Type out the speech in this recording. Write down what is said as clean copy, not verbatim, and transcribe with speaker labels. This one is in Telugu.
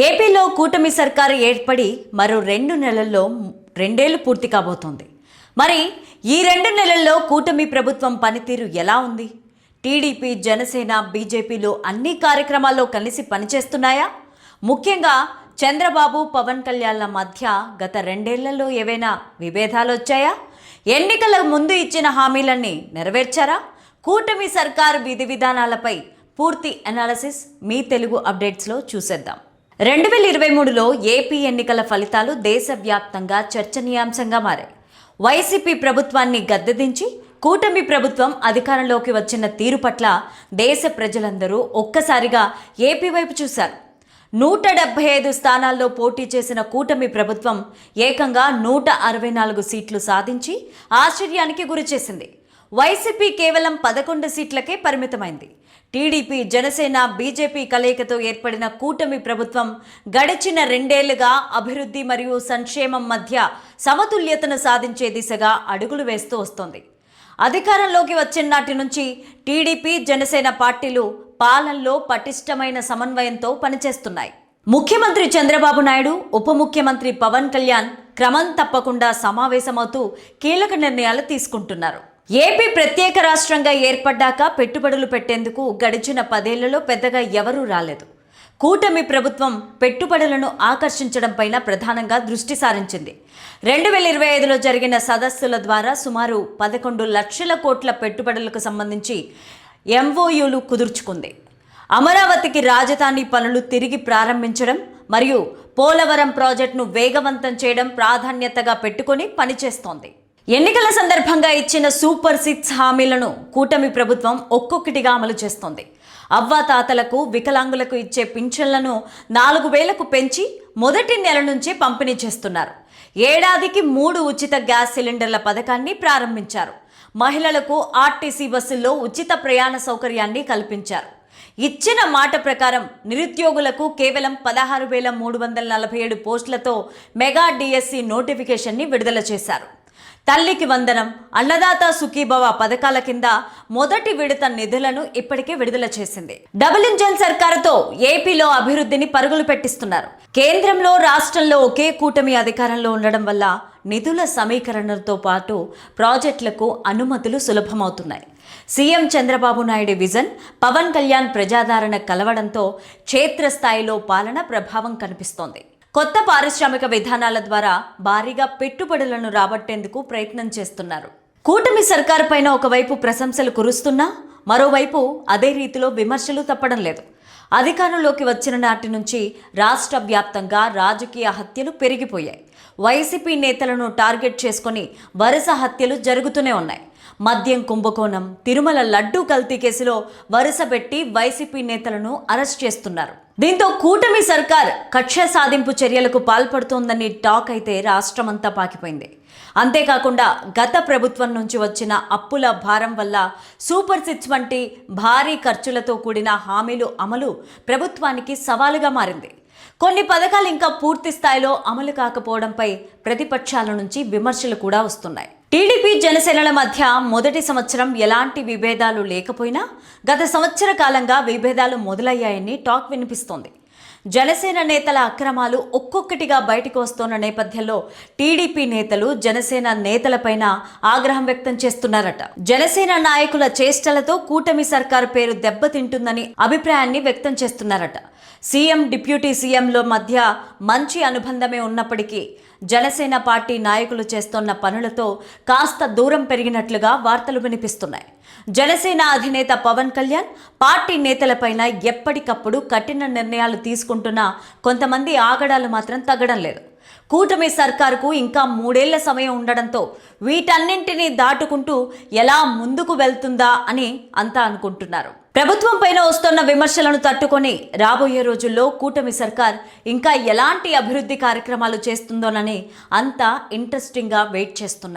Speaker 1: ఏపీలో కూటమి సర్కారు ఏర్పడి మరో 2 నెలల్లో 2 ఏళ్లు పూర్తి కాబోతోంది. మరి ఈ 2 నెలల్లో కూటమి ప్రభుత్వం పనితీరు ఎలా ఉంది? టీడీపీ, జనసేన, బీజేపీలో అన్ని కార్యక్రమాల్లో కలిసి పనిచేస్తున్నాయా? ముఖ్యంగా చంద్రబాబు, పవన్ కళ్యాణ్ల మధ్య గత 2 ఏళ్లలో ఏవైనా విభేదాలు వచ్చాయా? ఎన్నికల ముందు ఇచ్చిన హామీలన్నీ నెరవేర్చారా? కూటమి సర్కారు విధి విధానాలపై పూర్తి అనాలిసిస్ మీ తెలుగు అప్డేట్స్లో చూసేద్దాం. 2023లో ఏపీ ఎన్నికల ఫలితాలు దేశవ్యాప్తంగా చర్చనీయాంశంగా మారాయి. వైసీపీ ప్రభుత్వాన్ని గద్దెదించి కూటమి ప్రభుత్వం అధికారంలోకి వచ్చిన తీరు పట్ల దేశ ప్రజలందరూ ఒక్కసారిగా ఏపీ వైపు చూశారు. 175 స్థానాల్లో పోటీ చేసిన కూటమి ప్రభుత్వం ఏకంగా 164 సీట్లు సాధించి ఆశ్చర్యానికి గురిచేసింది. వైసీపీ కేవలం 11 సీట్లకే పరిమితమైంది. టీడీపీ, జనసేన, బీజేపీ కలయికతో ఏర్పడిన కూటమి ప్రభుత్వం గడిచిన 2 ఏళ్లుగా అభివృద్ధి మరియు సంక్షేమం మధ్య సమతుల్యతను సాధించే దిశగా అడుగులు వేస్తూ వస్తోంది. అధికారంలోకి వచ్చిన నాటి నుంచి టీడీపీ, జనసేన పార్టీలు పాలనలో పటిష్టమైన సమన్వయంతో పనిచేస్తున్నాయి. ముఖ్యమంత్రి చంద్రబాబు నాయుడు, ఉప ముఖ్యమంత్రి పవన్ కళ్యాణ్ క్రమం తప్పకుండా సమావేశమవుతూ కీలక నిర్ణయాలు తీసుకుంటున్నారు. ఏపీ ప్రత్యేక రాష్ట్రంగా ఏర్పడ్డాక పెట్టుబడులు పెట్టేందుకు గడిచిన 10 ఏళ్లలో పెద్దగా ఎవరూ రాలేదు. కూటమి ప్రభుత్వం పెట్టుబడులను ఆకర్షించడంపైన ప్రధానంగా దృష్టి సారించింది. 2025లో జరిగిన సదస్సుల ద్వారా సుమారు 11 లక్షల కోట్ల పెట్టుబడులకు సంబంధించి ఎంఓయూలు కుదుర్చుకుంది. అమరావతికి రాజధాని పనులు తిరిగి ప్రారంభించడం మరియు పోలవరం ప్రాజెక్టును వేగవంతం చేయడం ప్రాధాన్యతగా పెట్టుకొని పనిచేస్తోంది. ఎన్నికల సందర్భంగా ఇచ్చిన సూపర్ 6 హామీలను కూటమి ప్రభుత్వం ఒక్కొక్కటిగా అమలు చేస్తోంది. అవ్వాతాతలకు, వికలాంగులకు ఇచ్చే పింఛన్లను 4000కు పెంచి మొదటి నెల నుంచే పంపిణీ చేస్తున్నారు. ఏడాదికి 3 ఉచిత గ్యాస్ సిలిండర్ల పథకాన్ని ప్రారంభించారు. మహిళలకు ఆర్టీసీ బస్సుల్లో ఉచిత ప్రయాణ సౌకర్యాన్ని కల్పించారు. ఇచ్చిన మాట ప్రకారం నిరుద్యోగులకు కేవలం 16,347 పోస్టులతో మెగా డిఎస్సి నోటిఫికేషన్ని విడుదల చేశారు. తల్లికి వందనం, అన్నదాత సుఖీభవ పథకాల కింద మొదటి విడత నిధులను ఇప్పటికే విడుదల చేసింది. డబుల్ ఇంజన్ సర్కారుతో ఏపీలో అభివృద్ధిని పరుగులు పెట్టిస్తున్నారు. కేంద్రంలో, రాష్ట్రంలో ఒకే కూటమి అధికారంలో ఉండడం వల్ల నిధుల సమీకరణతో పాటు ప్రాజెక్టులకు అనుమతులు సులభమవుతున్నాయి. సీఎం చంద్రబాబు నాయుడు విజన్, పవన్ కళ్యాణ్ ప్రజాదరణ కలవడంతో క్షేత్రస్థాయిలో పాలన ప్రభావం కనిపిస్తోంది. కొత్త పారిశ్రామిక విధానాల ద్వారా భారీగా పెట్టుబడులను రాబట్టేందుకు ప్రయత్నం చేస్తున్నారు. కూటమి సర్కారు పైన ఒకవైపు ప్రశంసలు కురుస్తున్నా మరోవైపు అదే రీతిలో విమర్శలు తప్పడం లేదు. అధికారంలోకి వచ్చిన నాటి నుంచి రాష్ట్ర వ్యాప్తంగా రాజకీయ హత్యలు పెరిగిపోయాయి. వైసీపీ నేతలను టార్గెట్ చేసుకొని వరుస హత్యలు జరుగుతూనే ఉన్నాయి. మద్యం కుంభకోణం, తిరుమల లడ్డూ కల్తీ కేసులో వరుసపెట్టి వైసీపీ నేతలను అరెస్ట్ చేస్తున్నారు. దీంతో కూటమి సర్కార్ కక్ష సాధింపు చర్యలకు పాల్పడుతోందని టాక్ అయితే రాష్ట్రమంతా పాకిపోయింది. అంతేకాకుండా గత ప్రభుత్వం నుంచి వచ్చిన అప్పుల భారం వల్ల సూపర్ 6 వంటి భారీ ఖర్చులతో కూడిన హామీలు అమలు ప్రభుత్వానికి సవాలుగా మారింది. కొన్ని పథకాలు ఇంకా పూర్తి స్థాయిలో అమలు కాకపోవడంపై ప్రతిపక్షాల నుంచి విమర్శలు కూడా వస్తున్నాయి. టీడీపీ, జనసేనల మధ్య మొదటి సంవత్సరం ఎలాంటి విభేదాలు లేకపోయినా గత సంవత్సర కాలంగా విభేదాలు మొదలయ్యాయని టాక్ వినిపిస్తోంది. జనసేన నేతల అక్రమాలు ఒక్కొక్కటిగా బయటకు వస్తున్న నేపథ్యంలో టీడీపీ నేతలు జనసేన నేతలపైన ఆగ్రహం వ్యక్తం చేస్తున్నారట. జనసేన నాయకుల చేష్టలతో కూటమి సర్కారు పేరు దెబ్బతింటుందని అభిప్రాయాన్ని వ్యక్తం చేస్తున్నారట. సీఎం, డిప్యూటీ సీఎంల మధ్య మంచి అనుబంధమే ఉన్నప్పటికీ జనసేన పార్టీ నాయకులు చేస్తున్న పనులతో కాస్త దూరం పెరిగినట్లుగా వార్తలు వినిపిస్తున్నాయి. జనసేన అధినేత పవన్ కళ్యాణ్ పార్టీ నేతలపైన ఎప్పటికప్పుడు కఠిన నిర్ణయాలు తీసుకుంటున్నా కొంతమంది ఆగడాలు మాత్రం తగ్గడం లేదు. కూటమి సర్కారుకు ఇంకా 3 ఏళ్ల సమయం ఉండడంతో వీటన్నింటినీ దాటుకుంటూ ఎలా ముందుకు వెళ్తుందా అని అంతా అనుకుంటున్నారు. ప్రభుత్వం పైన వస్తున్న విమర్శలను తట్టుకొని రాబోయే రోజుల్లో కూటమి సర్కార్ ఇంకా ఎలాంటి అభివృద్ధి కార్యక్రమాలు చేస్తుందోనని అంతా ఇంట్రెస్టింగ్గా వెయిట్ చేస్తున్నారు.